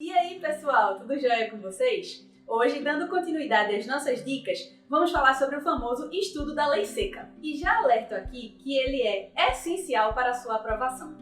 E aí, pessoal, tudo jóia com vocês? Hoje, dando continuidade às nossas dicas, vamos falar sobre o famoso estudo da lei seca. E já alerto aqui que ele é essencial para a sua aprovação.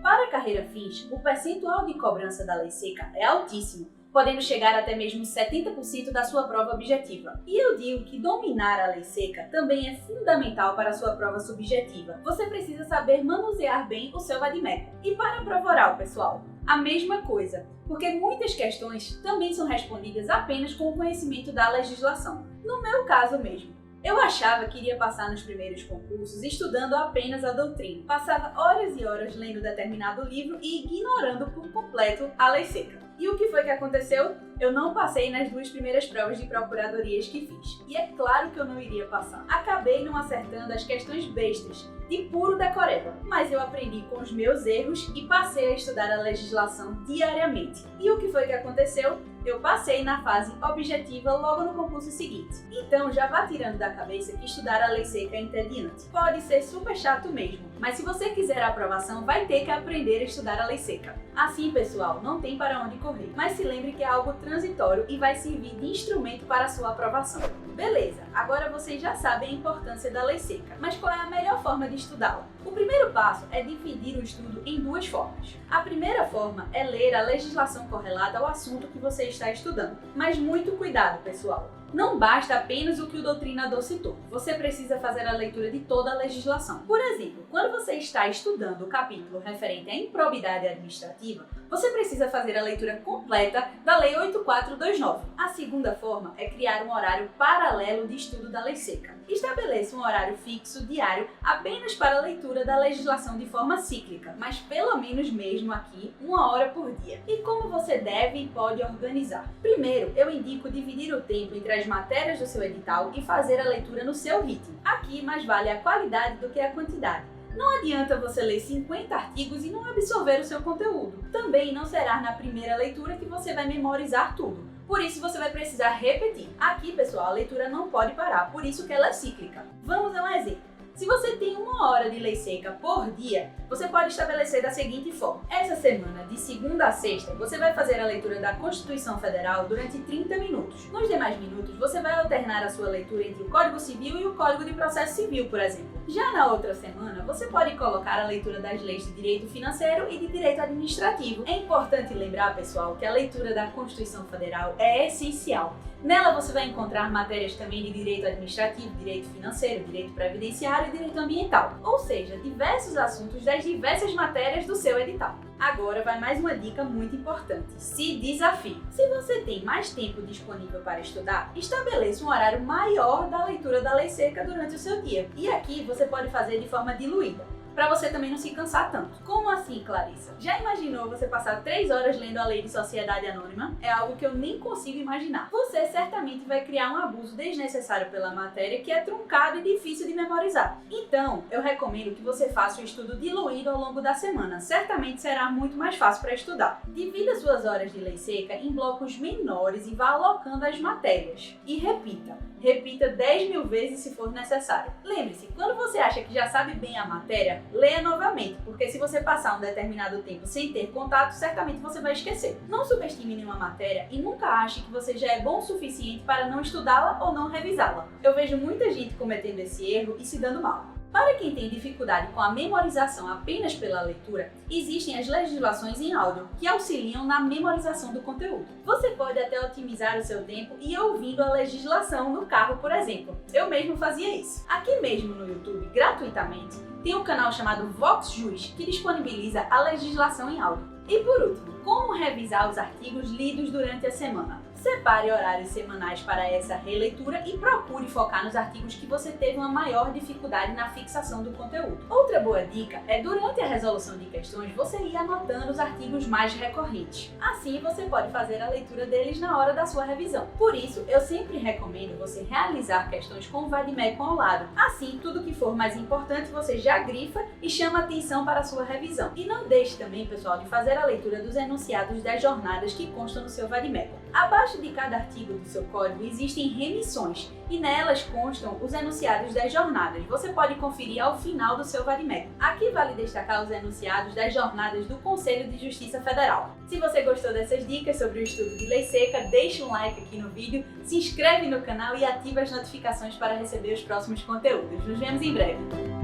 Para a carreira FINS, o percentual de cobrança da lei seca é altíssimo, podendo chegar até mesmo 70% da sua prova objetiva. E eu digo que dominar a lei seca também é fundamental para a sua prova subjetiva. Você precisa saber manusear bem o seu vadimécum. E para a prova oral, pessoal, a mesma coisa, porque muitas questões também são respondidas apenas com o conhecimento da legislação. No meu caso mesmo, eu achava que iria passar nos primeiros concursos estudando apenas a doutrina. Passava horas e horas lendo determinado livro e ignorando por completo a lei seca. E o que foi que aconteceu? Eu não passei nas 2 primeiras provas de procuradorias que fiz. E é claro que eu não iria passar. Acabei não acertando as questões bestas, de puro decoreba. Mas eu aprendi com os meus erros e passei a estudar a legislação diariamente. E o que foi que aconteceu? Eu passei na fase objetiva logo no concurso seguinte. Então já vá tirando da cabeça que estudar a lei seca é entediante. Pode ser super chato mesmo, mas se você quiser a aprovação, vai ter que aprender a estudar a lei seca. Assim, pessoal, não tem para onde correr. Mas se lembre que é algo transitório e vai servir de instrumento para a sua aprovação. Beleza, agora vocês já sabem a importância da lei seca, mas qual é a melhor forma de estudá-la? O primeiro passo é dividir o estudo em 2 formas. A primeira forma é ler a legislação correlata ao assunto que você está estudando. Mas muito cuidado, pessoal! Não basta apenas o que o doutrinador citou. Você precisa fazer a leitura de toda a legislação. Por exemplo, quando você está estudando o capítulo referente à improbidade administrativa, você precisa fazer a leitura completa da Lei 8429. A segunda forma é criar um horário paralelo de estudo da lei seca. Estabeleça um horário fixo diário apenas para a leitura da legislação de forma cíclica, mas pelo menos mesmo aqui 1 hora por dia. E como você deve e pode organizar? Primeiro, eu indico dividir o tempo entre as matérias do seu edital e fazer a leitura no seu ritmo. Aqui mais vale a qualidade do que a quantidade. Não adianta você ler 50 artigos e não absorver o seu conteúdo. Também não será na primeira leitura que você vai memorizar tudo. Por isso você vai precisar repetir. Aqui, pessoal, a leitura não pode parar, por isso que ela é cíclica. Vamos a um exemplo. Se você tem 1 hora de lei seca por dia, você pode estabelecer da seguinte forma. Essa semana, de segunda a sexta, você vai fazer a leitura da Constituição Federal durante 30 minutos. Nos demais minutos, você vai alternar a sua leitura entre o Código Civil e o Código de Processo Civil, por exemplo. Já na outra semana, você pode colocar a leitura das leis de direito financeiro e de direito administrativo. É importante lembrar, pessoal, que a leitura da Constituição Federal é essencial. Nela você vai encontrar matérias também de direito administrativo, direito financeiro, direito previdenciário e direito ambiental, ou seja, diversos assuntos das diversas matérias do seu edital. Agora vai mais uma dica muito importante: se desafie. Se você tem mais tempo disponível para estudar, estabeleça um horário maior da leitura da lei seca durante o seu dia. E aqui você pode fazer de forma diluída, para você também não se cansar tanto. Como assim, Clarissa? Já imaginou você passar 3 horas lendo a Lei de Sociedade Anônima? É algo que eu nem consigo imaginar. Você certamente vai criar um abuso desnecessário pela matéria que é truncado e difícil de memorizar. Então, eu recomendo que você faça o estudo diluído ao longo da semana. Certamente será muito mais fácil para estudar. Divida suas horas de lei seca em blocos menores e vá alocando as matérias. E repita. Repita 10.000 vezes se for necessário. Lembre-se, quando você acha que já sabe bem a matéria, leia novamente, porque se você passar um determinado tempo sem ter contato, certamente você vai esquecer. Não subestime nenhuma matéria e nunca ache que você já é bom o suficiente para não estudá-la ou não revisá-la. Eu vejo muita gente cometendo esse erro e se dando mal. Para quem tem dificuldade com a memorização apenas pela leitura, existem as legislações em áudio, que auxiliam na memorização do conteúdo. Você pode até otimizar o seu tempo e ir ouvindo a legislação no carro, por exemplo. Eu mesmo fazia isso. Aqui mesmo no YouTube, gratuitamente, tem um canal chamado Vox Juris, que disponibiliza a legislação em áudio. E por último, como revisar os artigos lidos durante a semana? Separe horários semanais para essa releitura e procure focar nos artigos que você teve uma maior dificuldade na fixação do conteúdo. Outra boa dica é, durante a resolução de questões, você ir anotando os artigos mais recorrentes. Assim, você pode fazer a leitura deles na hora da sua revisão. Por isso, eu sempre recomendo você realizar questões com o vadimécum ao lado. Assim, tudo que for mais importante, você já grifa e chama atenção para a sua revisão. E não deixe também, pessoal, de fazer a leitura dos enunciados das jornadas que constam no seu vadimécum. Abaixo Embaixo de cada artigo do seu código existem remissões e nelas constam os enunciados das jornadas. Você pode conferir ao final do seu VADMEC. Aqui vale destacar os enunciados das jornadas do Conselho de Justiça Federal. Se você gostou dessas dicas sobre o estudo de lei seca, deixe um like aqui no vídeo, se inscreve no canal e ativa as notificações para receber os próximos conteúdos. Nos vemos em breve!